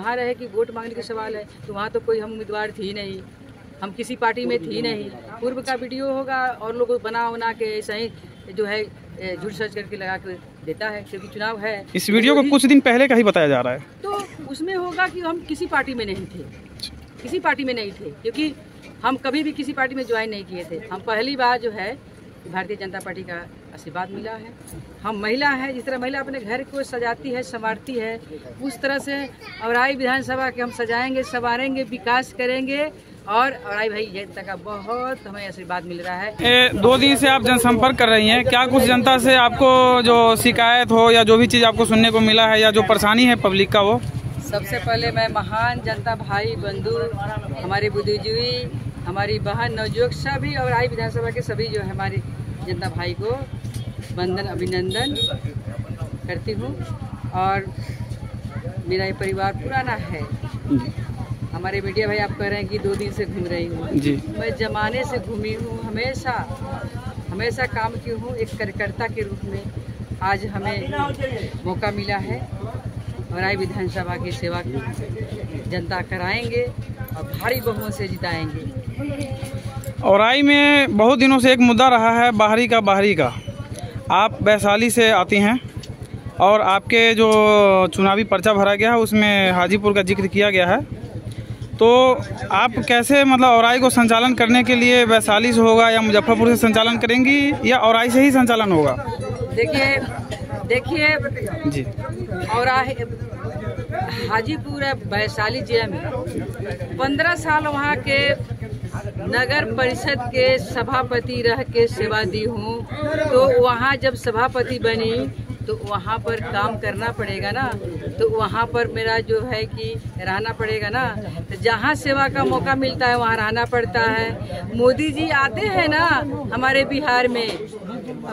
जहाँ रहे कि वोट मांगने का सवाल है तो वहाँ तो कोई हम उम्मीदवार थी नहीं, हम किसी पार्टी में थी नहीं। पूर्व का वीडियो होगा और लोग बना के ऐसा ही जो है झूठ सच करके लगा के देता है, क्योंकि चुनाव है। इस वीडियो को कुछ दिन पहले का ही बताया जा रहा है, तो उसमें होगा कि हम किसी पार्टी में नहीं थे, किसी पार्टी में नहीं थे, क्योंकि हम कभी भी किसी पार्टी में ज्वाइन नहीं किए थे। हम पहली बार जो है भारतीय जनता पार्टी का आशीर्वाद मिला है। हम महिला है, जिस तरह महिला अपने घर को सजाती है संवारती है, उस तरह से औराई विधानसभा के हम सजाएंगे संवारेंगे, विकास करेंगे। और औराई भाई जनता का बहुत हमें आशीर्वाद मिल रहा है। 2 दिन से आप जनसंपर्क कर रही हैं, क्या कुछ जनता से आपको जो शिकायत हो या जो भी चीज़ आपको सुनने को मिला है या जो परेशानी है पब्लिक का वो? सबसे पहले मैं महान जनता भाई बंधु, हमारे बुद्धिजीवी, हमारी बहन नवयुवक सभी और आई विधानसभा के सभी जो है हमारी जनता भाई को वंदन अभिनंदन करती हूँ। और मेरा ये परिवार पुराना है। हमारे मीडिया भाई आप कह रहे हैं कि 2 दिन से घूम रही हूँ, मैं जमाने से घूमी हूँ, हमेशा काम की हूँ एक कार्यकर्ता के रूप में। आज हमें मौका मिला है और आई विधानसभा की सेवा जनता कराएंगे और भारी बहुमत से जिताएंगे। औराई में बहुत दिनों से एक मुद्दा रहा है बाहरी का। आप वैशाली से आती हैं और आपके जो चुनावी पर्चा भरा गया है उसमें हाजीपुर का जिक्र किया गया है, तो आप कैसे मतलब औराई को संचालन करने के लिए वैशाली से होगा या मुजफ्फरपुर से संचालन करेंगी या औराई से ही संचालन होगा? देखिए जी, औराई हाजीपुर वैशाली जिले में 15 साल वहाँ के नगर परिषद के सभापति रह के सेवा दी हूँ। तो वहाँ जब सभापति बनी तो वहाँ पर काम करना पड़ेगा ना, तो वहाँ पर मेरा जो है कि रहना पड़ेगा ना। तो जहाँ सेवा का मौका मिलता है वहाँ रहना पड़ता है। मोदी जी आते हैं ना हमारे बिहार में,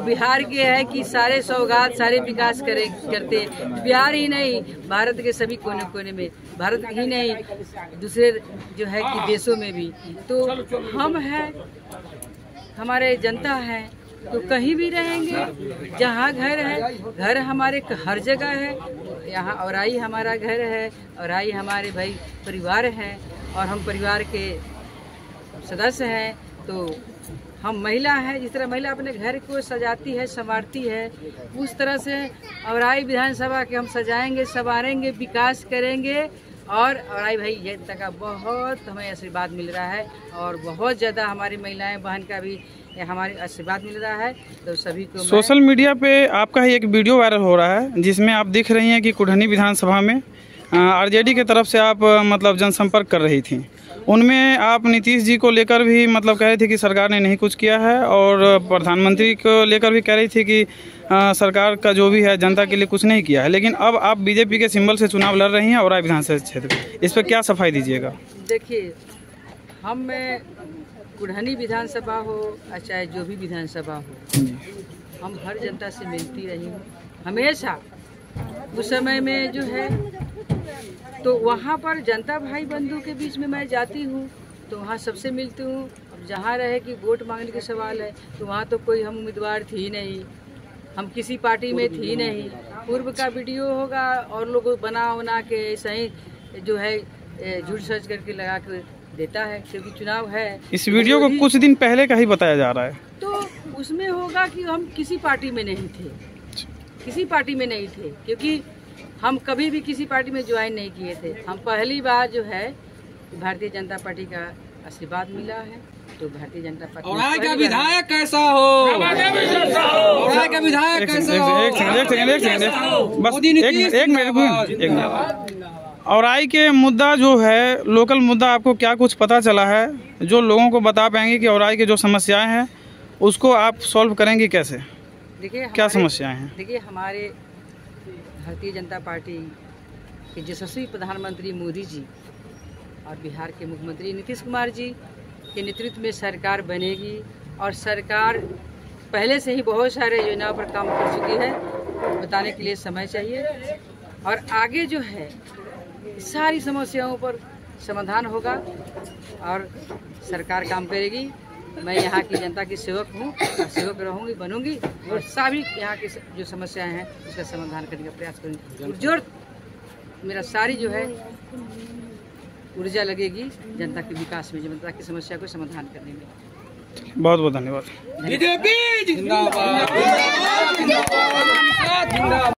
बिहार के है कि सारे सौगात सारे विकास करते, बिहार ही नहीं भारत के सभी कोने कोने में, भारत ही नहीं दूसरे जो है कि देशों में भी। तो हम हैं, हमारे जनता है, तो कहीं भी रहेंगे, जहाँ घर है, घर हमारे हर जगह है। यहाँ औराई हमारा घर है, औराई हमारे भाई परिवार है और हम परिवार के सदस्य हैं। तो हम महिला है, जिस तरह महिला अपने घर को सजाती है संवारती है, उस तरह से औराई विधानसभा के हम सजाएंगे संवारेंगे, विकास करेंगे। और औराई भाई जनता का बहुत हमें आशीर्वाद मिल रहा है और बहुत ज़्यादा हमारी महिलाएं बहन का भी हमारे आशीर्वाद मिल रहा है। तो सभी को सोशल मीडिया पे आपका एक वीडियो वायरल हो रहा है जिसमें आप दिख रही हैं कि कुढ़नी विधानसभा में आरजेडी के तरफ से आप मतलब जनसंपर्क कर रही थी। उनमें आप नीतीश जी को लेकर भी मतलब कह रही थी कि सरकार ने नहीं कुछ किया है, और प्रधानमंत्री को लेकर भी कह रही थी कि सरकार का जो भी है जनता के लिए कुछ नहीं किया है। लेकिन अब आप बीजेपी के सिंबल से चुनाव लड़ रही हैं और विधानसभा क्षेत्र में, इस पर क्या सफाई दीजिएगा? देखिए, हम कुढ़नी विधानसभा हो चाहे जो भी विधानसभा हो, हम हर जनता से मिलती रही हूँ हमेशा। उस समय में जो है तो वहाँ पर जनता भाई बंधु के बीच में मैं जाती हूँ तो वहाँ सबसे मिलती हूँ। अब जहाँ रहे कि वोट मांगने का सवाल है तो वहाँ तो कोई हम उम्मीदवार थी नहीं, हम किसी पार्टी में थी नहीं। पूर्व का वीडियो होगा और लोग बना के ऐसा ही जो है झूठ सच करके लगा के देता है, क्योंकि चुनाव है। इस वीडियो को कुछ दिन पहले का ही बताया जा रहा है, तो उसमें होगा कि हम किसी पार्टी में नहीं थे, किसी पार्टी में नहीं थे, क्योंकि हम कभी भी किसी पार्टी में ज्वाइन नहीं किए थे। हम पहली बार जो है भारतीय जनता पार्टी का आशीर्वाद मिला है। तो भारतीय जनता पार्टी औराई का विधायक कैसा हो, औराई का विधायक कैसा हो, एक मिनट। औराई के मुद्दा जो है लोकल मुद्दा, आपको क्या कुछ पता चला है जो लोगों को बता पाएंगे कि औराई की जो समस्याएं हैं उसको आप सॉल्व करेंगे कैसे? देखिए क्या समस्याएं हैं? देखिए, हमारे भारतीय जनता पार्टी के यशस्वी प्रधानमंत्री मोदी जी और बिहार के मुख्यमंत्री नीतीश कुमार जी के नेतृत्व में सरकार बनेगी और सरकार पहले से ही बहुत सारे योजनाओं पर काम कर चुकी है, बताने के लिए समय चाहिए। और आगे जो है सारी समस्याओं पर समाधान होगा और सरकार काम करेगी। मैं यहाँ की जनता की सेवक हूँ और सेवक रहूँगी, बनूँगी और सभी यहाँ की जो समस्याएं हैं उसका समाधान करने का प्रयास करूँगी। जोर मेरा सारी जो है ऊर्जा लगेगी जनता के विकास में, जनता की समस्या को समाधान करने में। बहुत बहुत धन्यवाद। बीजेपी जिंदाबाद।